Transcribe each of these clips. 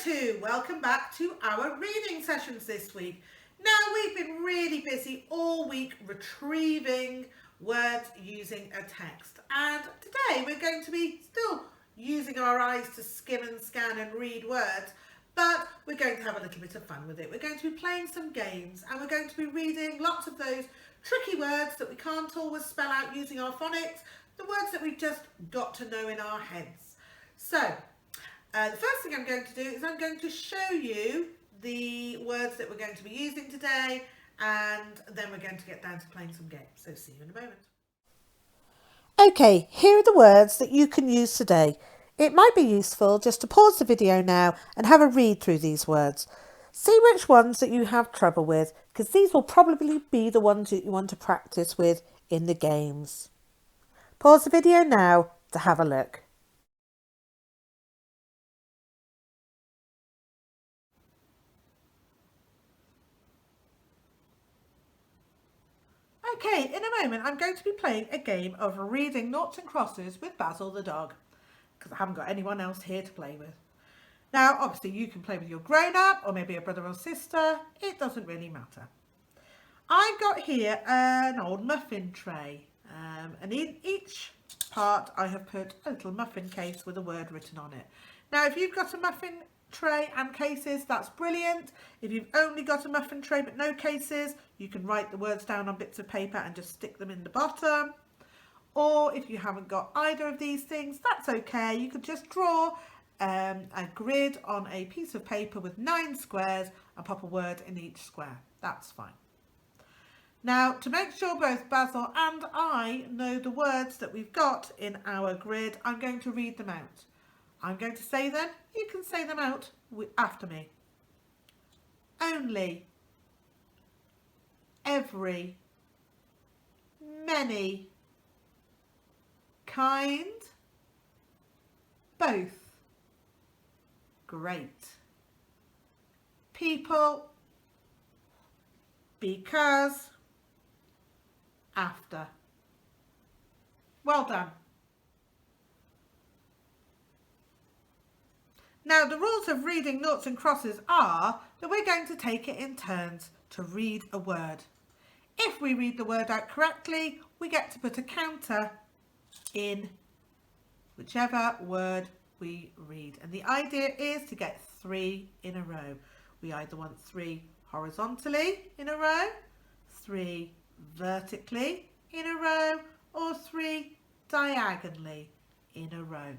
two, welcome back to our reading sessions this week. Now, we've been really busy all week retrieving words using a text, and today we're going to be still using our eyes to skim and scan and read words, but we're going to have a little bit of fun with it. We're going to be playing some games, and we're going to be reading lots of those tricky words that we can't always spell out using our phonics, the words that we've just got to know in our heads. So the first thing I'm going to do is I'm going to show you the words that we're going to be using today, and then we're going to get down to playing some games. So see you in a moment. Okay, here are the words that you can use today. It might be useful just to pause the video now and have a read through these words. See which ones that you have trouble with, because these will probably be the ones that you want to practice with in the games. Pause the video now to have a look. Okay, in a moment I'm going to be playing a game of reading noughts and crosses with Basil the dog, because I haven't got anyone else here to play with. Now, obviously you can play with your grown-up or maybe a brother or sister, it doesn't really matter. I've got here an old muffin tray, and in each part I have put a little muffin case with a word written on it. Now, if you've got a muffin tray and cases, that's brilliant. If you've only got a muffin tray but no cases, you can write the words down on bits of paper and just stick them in the bottom. Or if you haven't got either of these things, that's okay. You could just draw a grid on a piece of paper with 9 squares and pop a word in each square. That's fine. Now, to make sure both Basil and I know the words that we've got in our grid, I'm going to read them out. I'm going to say them, you can say them out after me. Only, every, many, kind, both, great, people, because, after. Well done. Now, the rules of reading noughts and crosses are that we're going to take it in turns to read a word. If we read the word out correctly, we get to put a counter in whichever word we read. And the idea is to get 3 in a row. We either want 3 horizontally in a row, 3 vertically in a row, or 3 diagonally in a row.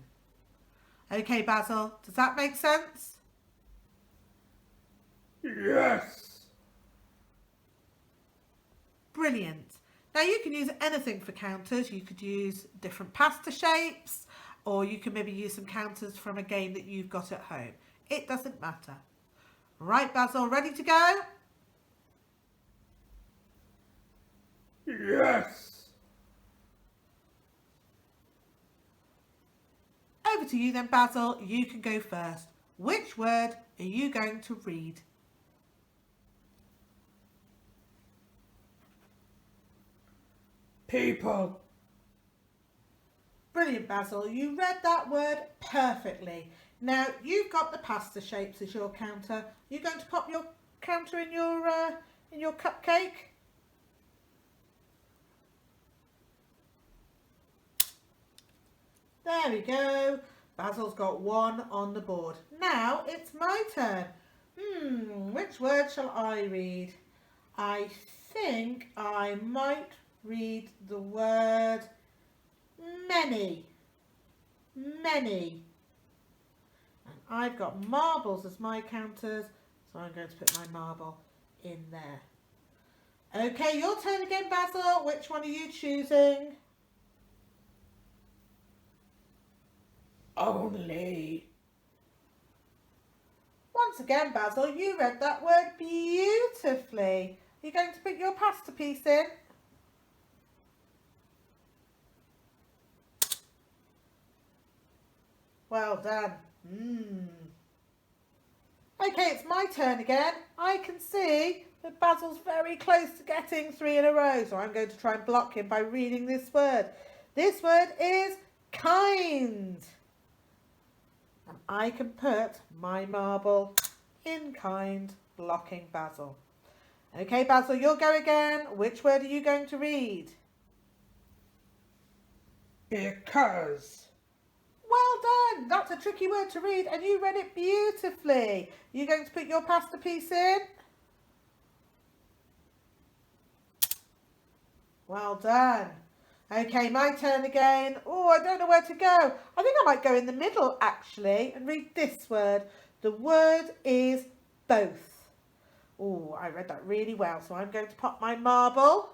Okay, Basil, does that make sense? Yes. Brilliant. Now, you can use anything for counters. You could use different pasta shapes, or you can maybe use some counters from a game that you've got at home. It doesn't matter. Right, Basil, ready to go? Yes. Over to you then, Basil. You can go first. Which word are you going to read? People. Brilliant, Basil. You read that word perfectly. Now, you've got the pasta shapes as your counter. You're going to pop your counter in your cupcake? There we go. Basil's got 1 on the board. Now it's my turn. Which word shall I read? I think I might read the word many. Many. And I've got marbles as my counters, so I'm going to put my marble in there. Okay, your turn again, Basil. Which one are you choosing? Only. Once again, Basil, you read that word beautifully. Are you going to put your pasta piece in? Well done. Okay, it's my turn again. I can see that Basil's very close to getting 3 in a row, so I'm going to try and block him by reading this word. This word is kind. and I can put my marble in kind, blocking Basil. Okay, Basil, you'll go again. Which word are you going to read? Because. Well done. That's a tricky word to read and you read it beautifully. You're going to put your pasta piece in? Well done. Okay, my turn again. Oh, I don't know where to go. I think I might go in the middle actually and read this word. The word is both. Oh, I read that really well. So I'm going to pop my marble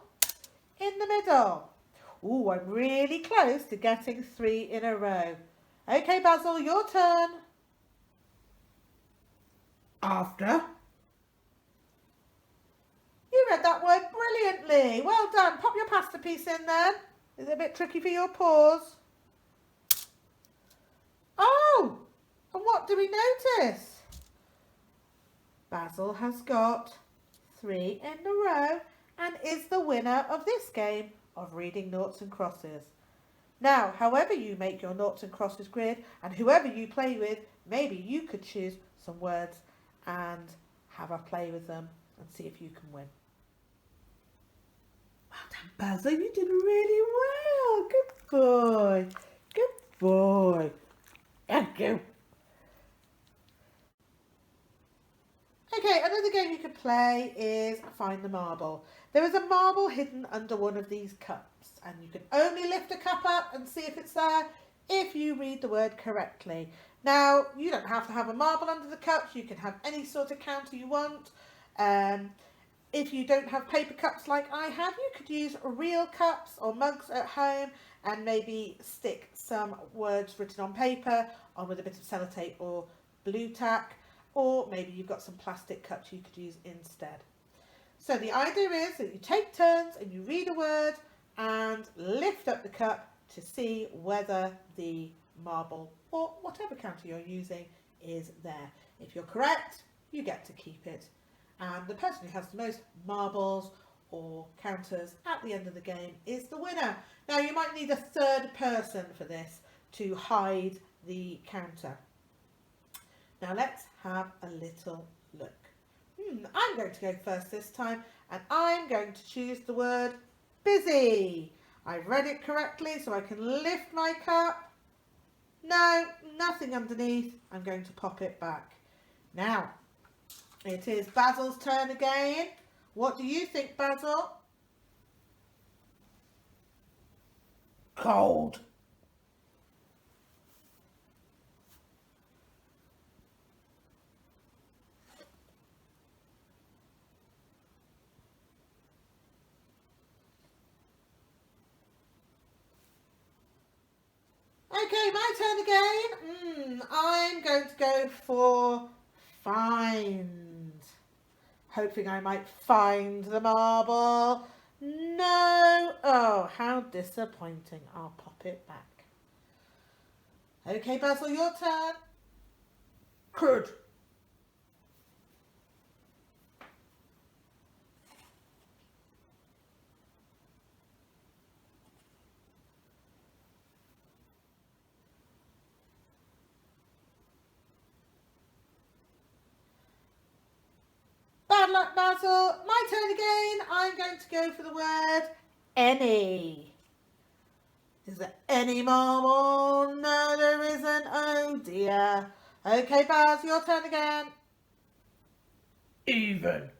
in the middle. Oh, I'm really close to getting 3 in a row. Okay, Basil, your turn. After. You read that word brilliantly. Well done. Pop your pasta piece in then. Is it a bit tricky for your paws? Oh, and what do we notice? Basil has got 3 in a row and is the winner of this game of reading noughts and crosses. Now, however you make your noughts and crosses grid and whoever you play with, maybe you could choose some words and have a play with them and see if you can win. Well done, Basil. You did really well. Good boy. Good boy. Thank you. Okay, another game you could play is Find the Marble. There is a marble hidden under one of these cups and you can only lift a cup up and see if it's there if you read the word correctly. Now, you don't have to have a marble under the cups. You can have any sort of counter you want. If you don't have paper cups like I have, you could use real cups or mugs at home and maybe stick some words written on paper on with a bit of sellotape or blue tack, or maybe you've got some plastic cups you could use instead. So the idea is that you take turns and you read a word and lift up the cup to see whether the marble or whatever counter you're using is there. If you're correct, you get to keep it. And the person who has the most marbles or counters at the end of the game is the winner. Now you might need a third person for this to hide the counter. Now let's have a little look. I'm going to go first this time and I'm going to choose the word busy. I've read it correctly so I can lift my cup. No, nothing underneath. I'm going to pop it back. Now, it is Basil's turn again. What do you think, Basil? Cold. Okay, my turn again. I'm going to go for find. Hoping I might find the marble. No. Oh, how disappointing. I'll pop it back. Okay, Basil, your turn. Could. Bad luck, Basil. My turn again. I'm going to go for the word any. Is there any marble? No, there isn't. Oh dear. Okay, Baz, your turn again. Even.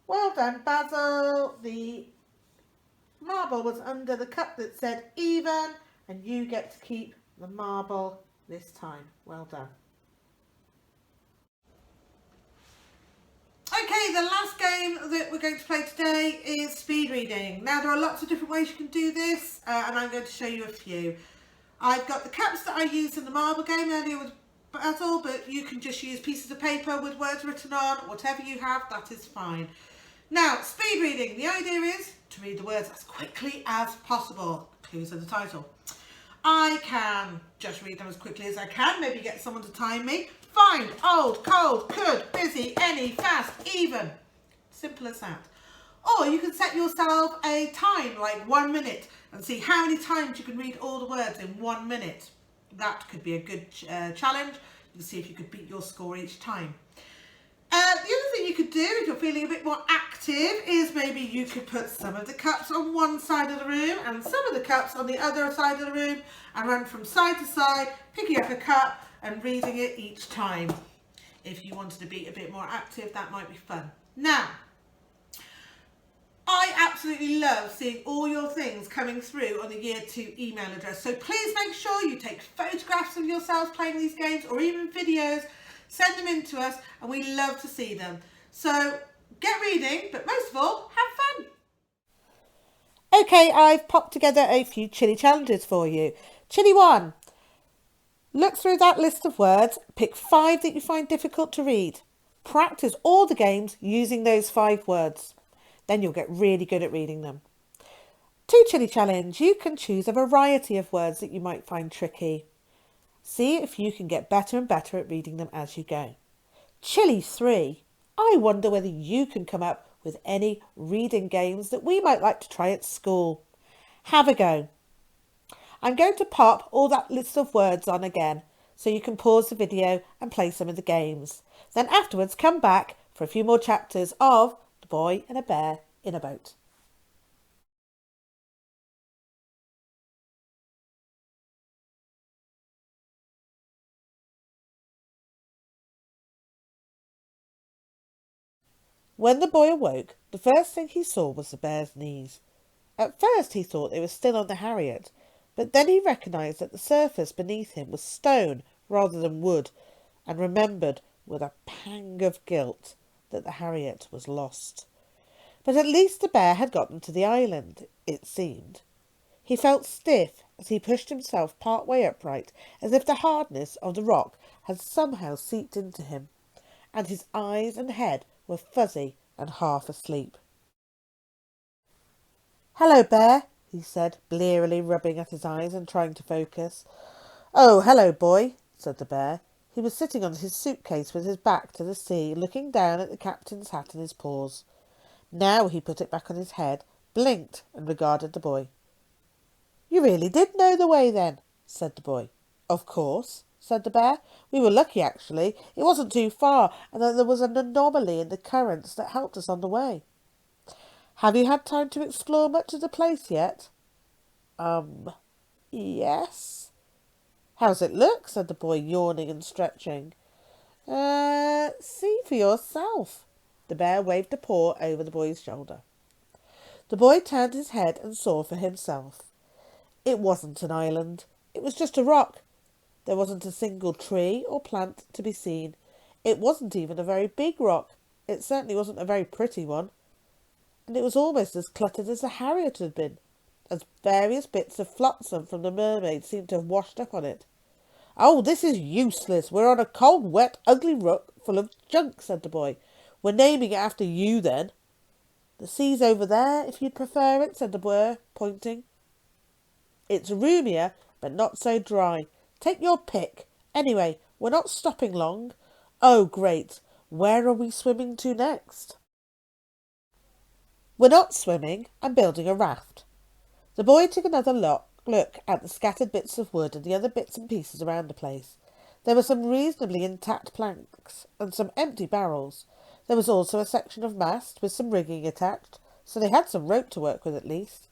Well done, Basil. The marble was under the cup that said even, and you get to keep the marble this time. Well done. Okay, the last game that we're going to play today is speed reading. Now, there are lots of different ways you can do this, and I'm going to show you a few. I've got the cups that I used in the marble game earlier with Basil, but you can just use pieces of paper with words written on. Whatever you have, that is fine. Now, speed reading. The idea is to read the words as quickly as possible. Clues in the title. I can just read them as quickly as I can, maybe get someone to time me. Find, old, cold, could, busy, any, fast, even. Simple as that. Or you can set yourself a time, like 1 minute, and see how many times you can read all the words in 1 minute. That could be a good challenge. You can see if you could beat your score each time. The other thing you could do if you're feeling a bit more active is maybe you could put some of the cups on one side of the room and some of the cups on the other side of the room and run from side to side, picking up a cup and reading it each time. If you wanted to be a bit more active, that might be fun. Now, I absolutely love seeing all your things coming through on the Year 2 email address. So please make sure you take photographs of yourselves playing these games or even videos. Send them in to us and we love to see them. So get reading, but most of all, have fun. Okay, I've popped together a few chilly challenges for you. Chilly 1. Look through that list of words, pick 5 that you find difficult to read. Practice all the games using those 5 words. Then you'll get really good at reading them. 2 chilly challenge. You can choose a variety of words that you might find tricky. See if you can get better and better at reading them as you go. Chilly 3. I wonder whether you can come up with any reading games that we might like to try at school. Have a go. I'm going to pop all that list of words on again so you can pause the video and play some of the games. Then afterwards come back for a few more chapters of The Boy and a Bear in a Boat. When the boy awoke, the first thing he saw was the bear's knees. At first he thought they were still on the Harriet, but then he recognised that the surface beneath him was stone rather than wood, and remembered with a pang of guilt that the Harriet was lost. But at least the bear had got them to the island, it seemed. He felt stiff as he pushed himself part way upright, as if the hardness of the rock had somehow seeped into him, and his eyes and head were fuzzy and half asleep. "Hello, Bear," he said, blearily rubbing at his eyes and trying to focus. "Oh, hello, boy," said the bear. He was sitting on his suitcase with his back to the sea, looking down at the captain's hat in his paws. Now he put it back on his head, blinked and regarded the boy. "You really did know the way then?" said the boy. "Of course," said the bear. "We were lucky, actually. It wasn't too far, and then there was an anomaly in the currents that helped us on the way." "Have you had time to explore much of the place yet?" Yes." "How's it look?" said the boy, yawning and stretching. See for yourself." The bear waved a paw over the boy's shoulder. The boy turned his head and saw for himself. It wasn't an island. It was just a rock. There wasn't a single tree or plant to be seen. It wasn't even a very big rock. It certainly wasn't a very pretty one. And it was almost as cluttered as the Harriet had been, as various bits of flotsam from the mermaid seemed to have washed up on it. "Oh, this is useless. We're on a cold, wet, ugly rock full of junk," said the boy. "We're naming it after you, then." "The sea's over there, if you'd prefer it," said the boy, pointing. "It's roomier, but not so dry. Take your pick. Anyway, we're not stopping long. Oh, great. Where are we swimming to next?" "We're not swimming. I'm building a raft." The boy took another look at the scattered bits of wood and the other bits and pieces around the place. There were some reasonably intact planks and some empty barrels. There was also a section of mast with some rigging attached, so they had some rope to work with at least.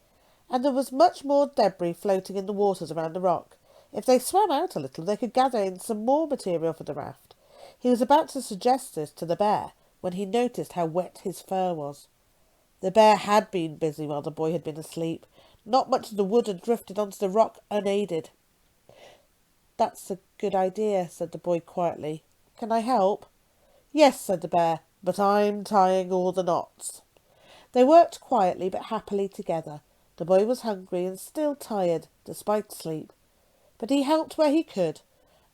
And there was much more debris floating in the waters around the rock. If they swam out a little, they could gather in some more material for the raft. He was about to suggest this to the bear when he noticed how wet his fur was. The bear had been busy while the boy had been asleep. Not much of the wood had drifted onto the rock unaided. "That's a good idea," said the boy quietly. "Can I help?" "Yes," said the bear, "but I'm tying all the knots." They worked quietly but happily together. The boy was hungry and still tired, despite sleep. But he helped where he could.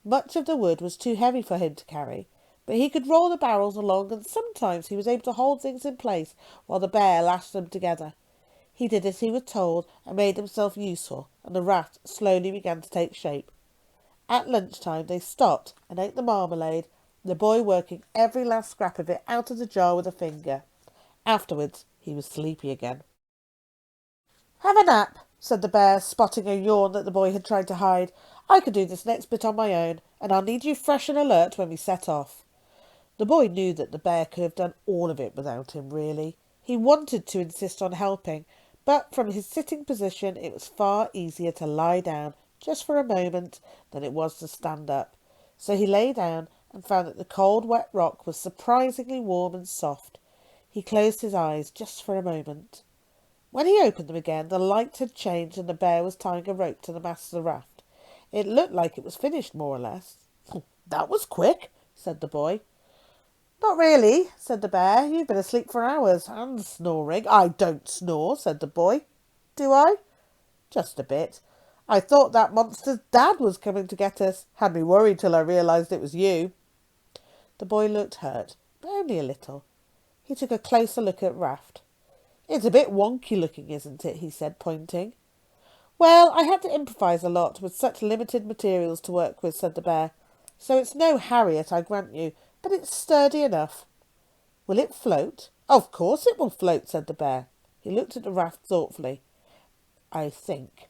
Much of the wood was too heavy for him to carry, but he could roll the barrels along, and sometimes he was able to hold things in place while the bear lashed them together. He did as he was told and made himself useful, and the raft slowly began to take shape. At lunchtime they stopped and ate the marmalade, the boy working every last scrap of it out of the jar with a finger. Afterwards he was sleepy again. "Have a nap," said the bear, spotting a yawn that the boy had tried to hide. "I can do this next bit on my own, and I'll need you fresh and alert when we set off." The boy knew that the bear could have done all of it without him, really. He wanted to insist on helping, but from his sitting position it was far easier to lie down just for a moment than it was to stand up. So he lay down and found that the cold, wet rock was surprisingly warm and soft. He closed his eyes just for a moment. When he opened them again, the light had changed and the bear was tying a rope to the mast of the raft. It looked like it was finished, more or less. "That was quick," said the boy. "Not really," said the bear. "You've been asleep for hours and snoring." "I don't snore," said the boy. "Do I?" "Just a bit. I thought that monster's dad was coming to get us. Had me worried till I realised it was you." The boy looked hurt, but only a little. He took a closer look at Raft. "It's a bit wonky looking, isn't it?" he said, pointing. "Well, I had to improvise a lot with such limited materials to work with," said the bear. "So it's no Harriet, I grant you, but it's sturdy enough." "Will it float?" "Of course it will float," said the bear. He looked at the raft thoughtfully. "I think."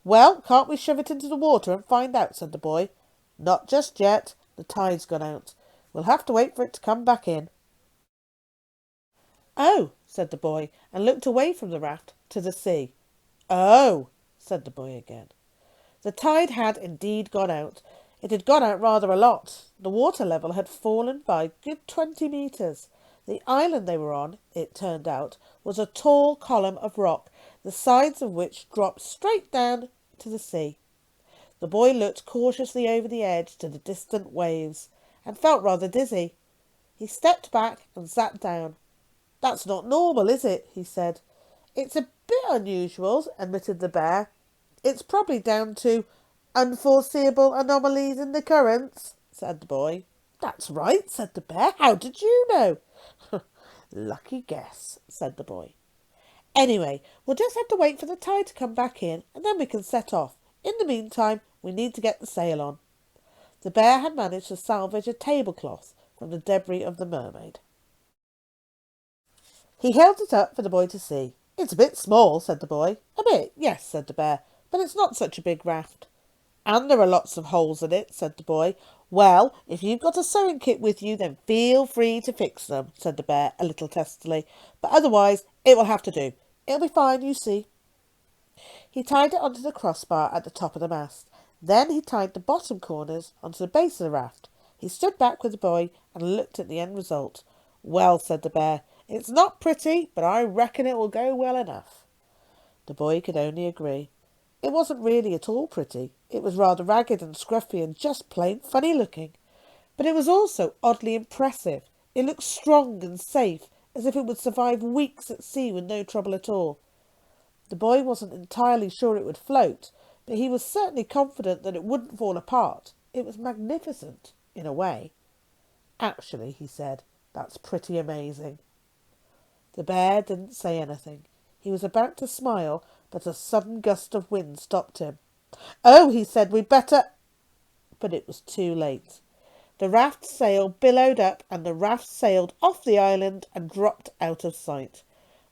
"Well, can't we shove it into the water and find out?" said the boy. "Not just yet. The tide's gone out. We'll have to wait for it to come back in." "Oh," said the boy, and looked away from the raft to the sea. "Oh," said the boy again. The tide had indeed gone out. It had gone out rather a lot. The water level had fallen by a good 20 metres. The island they were on, it turned out, was a tall column of rock, the sides of which dropped straight down to the sea. The boy looked cautiously over the edge to the distant waves, and felt rather dizzy. He stepped back and sat down. "That's not normal, is it?" he said. "It's a bit unusual," admitted the bear. "It's probably down to unforeseeable anomalies in the currents," said the boy. "That's right," said the bear. "How did you know?" "Lucky guess," said the boy. "Anyway, we'll just have to wait for the tide to come back in, and then we can set off. In the meantime, we need to get the sail on." The bear had managed to salvage a tablecloth from the debris of the mermaid. He held it up for the boy to see. "It's a bit small," said the boy. "A bit, yes," said the bear, "but it's not such a big raft." "And there are lots of holes in it," said the boy. "Well, if you've got a sewing kit with you, then feel free to fix them," said the bear a little testily. "But otherwise, it will have to do. It'll be fine, you see." He tied it onto the crossbar at the top of the mast. Then he tied the bottom corners onto the base of the raft. He stood back with the boy and looked at the end result. "Well," said the bear, "it's not pretty, but I reckon it will go well enough." The boy could only agree. It wasn't really at all pretty. It was rather ragged and scruffy and just plain funny looking. But it was also oddly impressive. It looked strong and safe, as if it would survive weeks at sea with no trouble at all. The boy wasn't entirely sure it would float, but he was certainly confident that it wouldn't fall apart. It was magnificent, in a way. "Actually," he said, "that's pretty amazing." The bear didn't say anything. He was about to smile, but a sudden gust of wind stopped him. "Oh," he said, "we'd better—" But it was too late. The raft's sail billowed up, and the raft sailed off the island and dropped out of sight.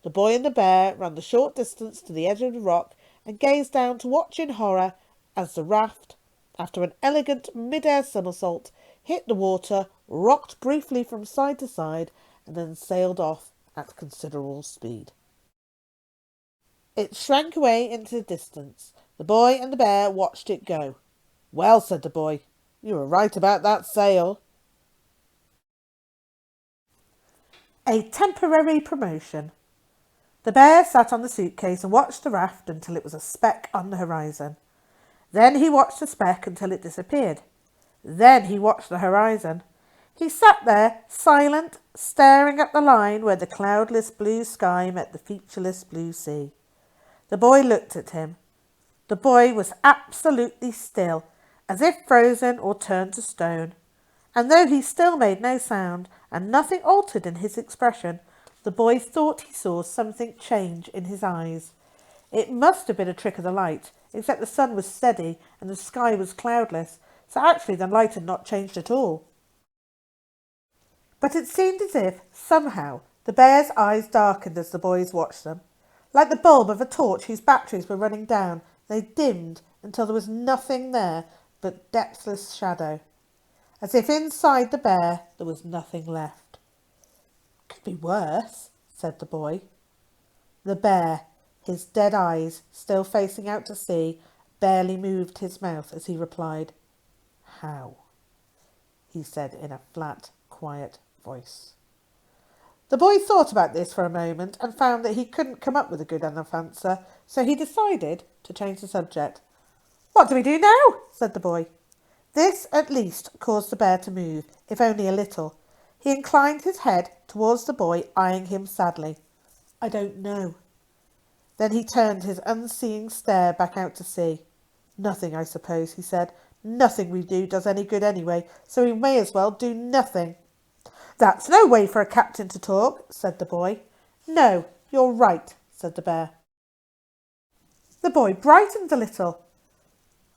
The boy and the bear ran the short distance to the edge of the rock and gazed down to watch in horror as the raft, after an elegant mid-air somersault, hit the water, rocked briefly from side to side, and then sailed off at considerable speed. It shrank away into the distance. The boy and the bear watched it go. "Well," said the boy, "you were right about that sail." A temporary promotion. The bear sat on the suitcase and watched the raft until it was a speck on the horizon. Then he watched the speck until it disappeared. Then he watched the horizon. He sat there, silent, staring at the line where the cloudless blue sky met the featureless blue sea. The boy looked at him. The boy was absolutely still, as if frozen or turned to stone. And though he still made no sound, and nothing altered in his expression, The boy thought he saw something change in his eyes. It must have been a trick of the light, except the sun was steady and the sky was cloudless, so actually the light had not changed at all. But it seemed as if, somehow, the bear's eyes darkened as the boys watched them. Like the bulb of a torch whose batteries were running down, they dimmed until there was nothing there but depthless shadow. As if inside the bear there was nothing left. "Could be worse," said the boy. The bear, his dead eyes still facing out to sea, barely moved his mouth as he replied. "How?" he said in a flat, quiet voice. The boy thought about this for a moment and found that he couldn't come up with a good enough answer, so he decided to change the subject. "What do we do now?" said the boy. This at least caused the bear to move, if only a little. He inclined his head towards the boy, eyeing him sadly. "I don't know." Then he turned his unseeing stare back out to sea. "Nothing, I suppose," he said. "Nothing we do does any good anyway, so we may as well do nothing." "That's no way for a captain to talk," said the boy. "No, you're right," said the bear. The boy brightened a little.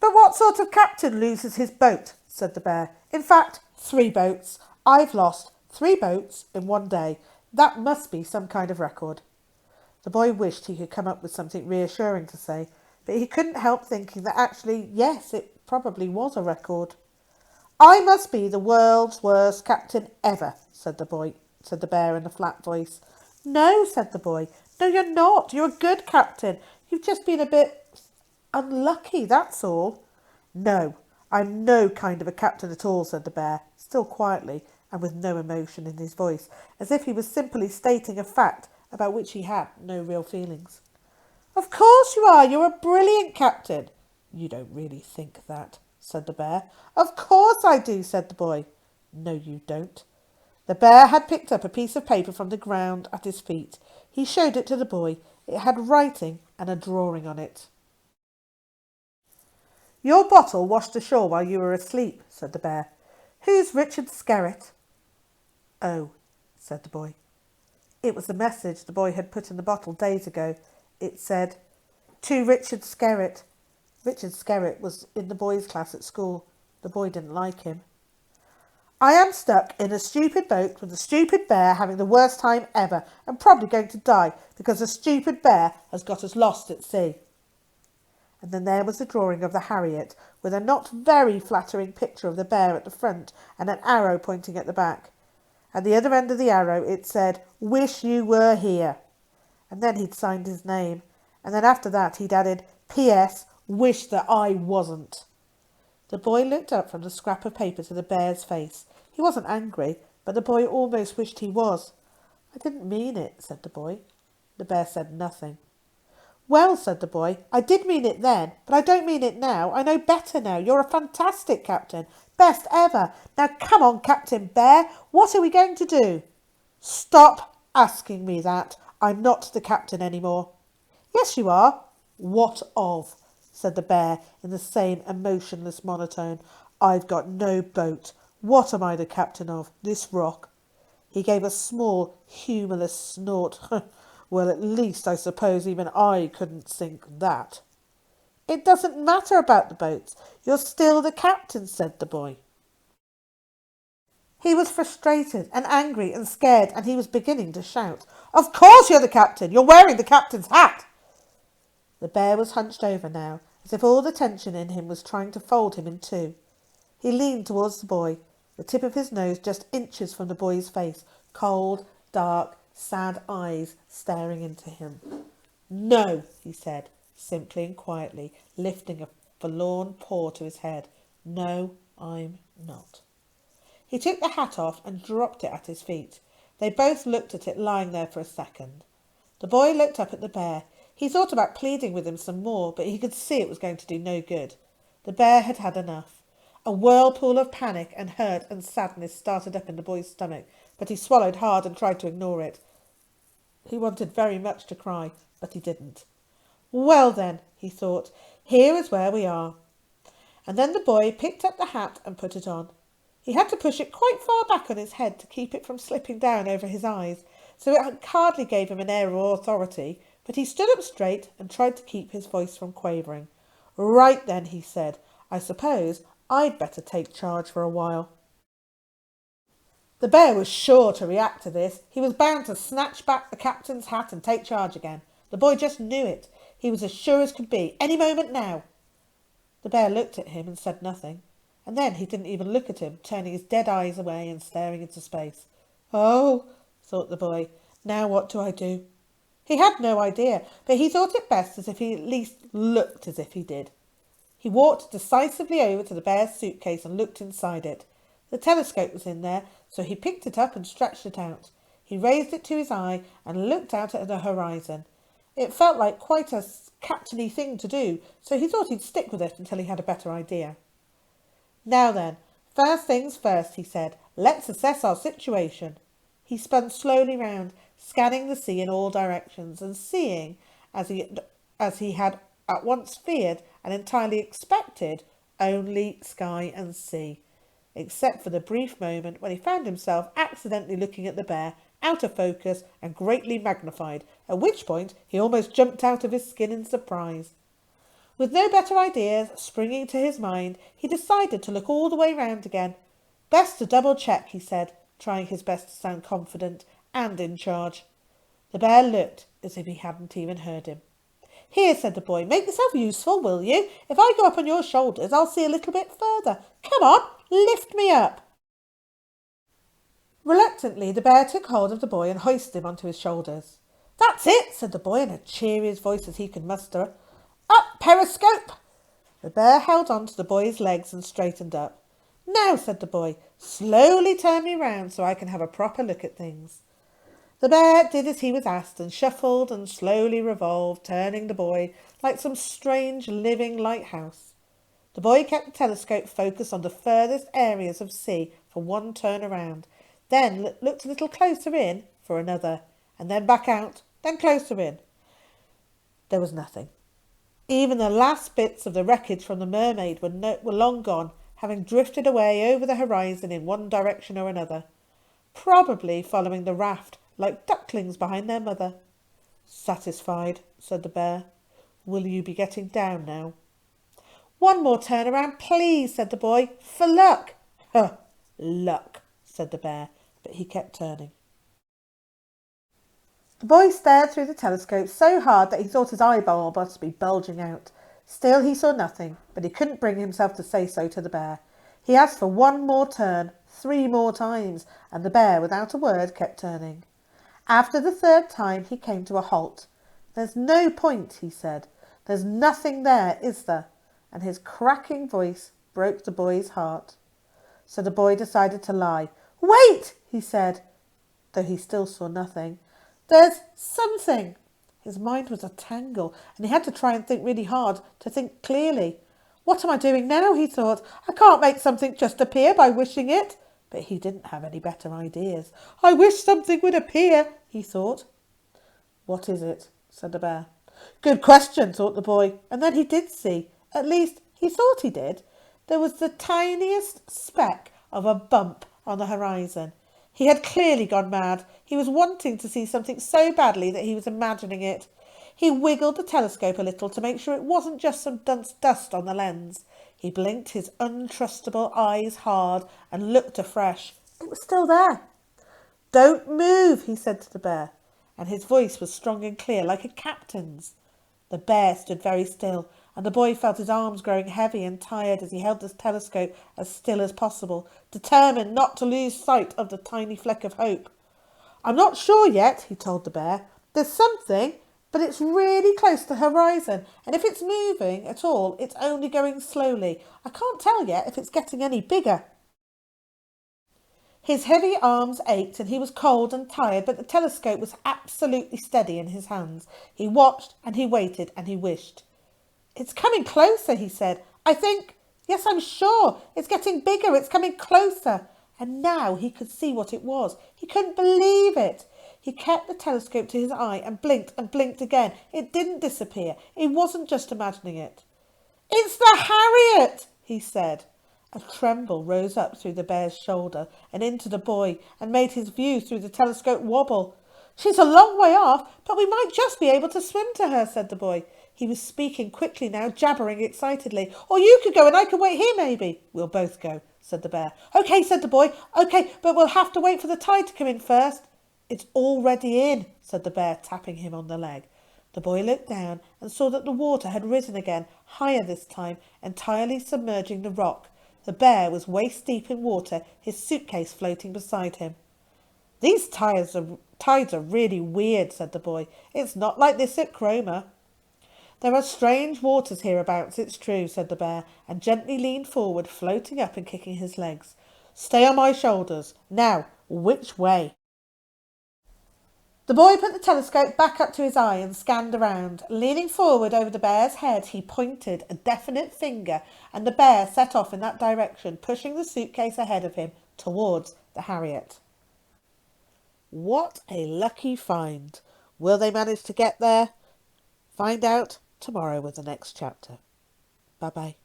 "But what sort of captain loses his boat?" said the bear. "In fact, 3 boats. I've lost 3 boats in one day. That must be some kind of record." The boy wished he could come up with something reassuring to say, but he couldn't help thinking that actually, yes, it probably was a record. "I must be the world's worst captain ever," said the bear in a flat voice. "No," said the boy. "No, you're not. You're a good captain. You've just been a bit unlucky, that's all." "No, I'm no kind of a captain at all," said the bear, still quietly and with no emotion in his voice, as if he was simply stating a fact about which he had no real feelings. "Of course you are. You're a brilliant captain." "You don't really think that," said the bear. "Of course I do," said the boy. "No, you don't." The bear had picked up a piece of paper from the ground at his feet. He showed it to the boy. It had writing and a drawing on it. "Your bottle washed ashore while you were asleep," said the bear. "Who's Richard Skerritt?" "Oh," said the boy. It was the message the boy had put in the bottle days ago. It said, "To Richard Skerritt." Richard Skerritt was in the boys' class at school. The boy didn't like him. "I am stuck in a stupid boat with a stupid bear having the worst time ever and probably going to die because a stupid bear has got us lost at sea." And then there was a drawing of the Harriet with a not very flattering picture of the bear at the front and an arrow pointing at the back. At the other end of the arrow it said, "Wish you were here." And then he'd signed his name. And then after that he'd added, "P.S. Wish that I wasn't." The boy looked up from the scrap of paper to the bear's face. He wasn't angry, but the boy almost wished he was. "I didn't mean it," said the boy. The bear said nothing. "Well," said the boy, "I did mean it then, but I don't mean it now. I know better now. You're a fantastic captain. Best ever. Now come on, Captain Bear. What are we going to do?" "Stop asking me that. I'm not the captain any more." "Yes, you are." "What of?" said the bear in the same emotionless monotone. "I've got no boat. What am I the captain of? This rock?" He gave a small, humourless snort. "Well, at least I suppose even I couldn't sink that." "It doesn't matter about the boats. You're still the captain," said the boy. He was frustrated and angry and scared, and he was beginning to shout. "Of course you're the captain. You're wearing the captain's hat." The bear was hunched over now, as if all the tension in him was trying to fold him in two. He leaned towards the boy, the tip of his nose just inches from the boy's face, cold, dark, sad eyes staring into him. "No," he said, simply and quietly, lifting a forlorn paw to his head. "No, I'm not." He took the hat off and dropped it at his feet. They both looked at it lying there for a second. The boy looked up at the bear. He thought about pleading with him some more, but he could see it was going to do no good. The bear had had enough. A whirlpool of panic and hurt and sadness started up in the boy's stomach, but he swallowed hard and tried to ignore it. He wanted very much to cry, but he didn't. "Well then," he thought, "here is where we are." And then the boy picked up the hat and put it on. He had to push it quite far back on his head to keep it from slipping down over his eyes, so it hardly gave him an air of authority, but he stood up straight and tried to keep his voice from quavering. "Right then," he said, "I suppose I'd better take charge for a while." The bear was sure to react to this. He was bound to snatch back the captain's hat and take charge again. The boy just knew it. He was as sure as could be. Any moment now. The bear looked at him and said nothing. And then he didn't even look at him, turning his dead eyes away and staring into space. "Oh," thought the boy, "now what do I do?" He had no idea, but he thought it best as if he at least looked as if he did. He walked decisively over to the bear's suitcase and looked inside it. The telescope was in there, so he picked it up and stretched it out. He raised it to his eye and looked out at the horizon. It felt like quite a captain-y thing to do, so he thought he'd stick with it until he had a better idea. "Now then, first things first," he said. "Let's assess our situation." He spun slowly round, scanning the sea in all directions, and seeing, as he had at once feared and entirely expected, only sky and sea, except for the brief moment when he found himself accidentally looking at the bear, out of focus and greatly magnified, at which point he almost jumped out of his skin in surprise. With no better ideas springing to his mind, he decided to look all the way round again. "Best to double-check," he said, trying his best to sound confident and in charge. The bear looked as if he hadn't even heard him. "Here," said the boy, "make yourself useful, will you? If I go up on your shoulders, I'll see a little bit further. Come on, lift me up." Reluctantly, the bear took hold of the boy and hoisted him onto his shoulders. "That's it," said the boy in as cheery a voice as he could muster. "Up, periscope!" The bear held on to the boy's legs and straightened up. "Now," said the boy, "slowly turn me round so I can have a proper look at things." The bear did as he was asked and shuffled and slowly revolved, turning the boy like some strange living lighthouse. The boy kept the telescope focused on the furthest areas of sea for one turn around, then looked a little closer in for another, and then back out, then closer in. There was nothing. Even the last bits of the wreckage from the mermaid were long gone, having drifted away over the horizon in one direction or another, probably following the raft like ducklings behind their mother. "Satisfied," said the bear. "Will you be getting down now?" "One more turn around, please," said the boy. "For luck." "Huh, luck," said the bear, but he kept turning. The boy stared through the telescope so hard that he thought his eyeball must be bulging out. Still he saw nothing, but he couldn't bring himself to say so to the bear. He asked for one more turn, 3 more times, and the bear, without a word, kept turning. After the 3rd time he came to a halt. "There's no point," he said. "There's nothing there, is there?" And his cracking voice broke the boy's heart. So the boy decided to lie. "Wait," he said, though he still saw nothing. "There's something." His mind was a tangle, and he had to try and think really hard to think clearly. "What am I doing now?" he thought. "I can't make something just appear by wishing it." But he didn't have any better ideas. "I wish something would appear," he thought. "What is it?" said the bear. Good question, thought the boy, and then he did see. At least, he thought he did. There was the tiniest speck of a bump on the horizon. He had clearly gone mad. He was wanting to see something so badly that he was imagining it. He wiggled the telescope a little to make sure it wasn't just some dust on the lens. He blinked his untrustable eyes hard and looked afresh. It was still there. "Don't move," he said to the bear, and his voice was strong and clear, like a captain's. The bear stood very still, and the boy felt his arms growing heavy and tired as he held the telescope as still as possible, determined not to lose sight of the tiny fleck of hope. "I'm not sure yet," he told the bear. "There's something, but it's really close to the horizon, and if it's moving at all, it's only going slowly. I can't tell yet if it's getting any bigger." His heavy arms ached and he was cold and tired, but the telescope was absolutely steady in his hands. He watched and he waited and he wished. "It's coming closer," he said. "I think, yes, I'm sure. It's getting bigger. It's coming closer." And now he could see what it was. He couldn't believe it. He kept the telescope to his eye and blinked again. It didn't disappear. He wasn't just imagining it. "It's the Harriet," he said. A tremble rose up through the bear's shoulder and into the boy and made his view through the telescope wobble. She's a long way off, but we might just be able to swim to her, said the boy. He was speaking quickly now, jabbering excitedly. Or you could go and I could wait here, maybe. We'll both go, said the bear. OK, said the boy. OK, but we'll have to wait for the tide to come in first. It's already in, said the bear, tapping him on the leg. The boy looked down and saw that the water had risen again, higher this time, entirely submerging the rock. The bear was waist deep in water, his suitcase floating beside him. These tides are really weird, said the boy. It's not like this at Cromer. There are strange waters hereabouts, it's true, said the bear, and gently leaned forward, floating up and kicking his legs. Stay on my shoulders. Now, which way? The boy put the telescope back up to his eye and scanned around. Leaning forward over the bear's head, he pointed a definite finger, and the bear set off in that direction, pushing the suitcase ahead of him towards the Harriet. What a lucky find. Will they manage to get there? Find out tomorrow with the next chapter. Bye-bye.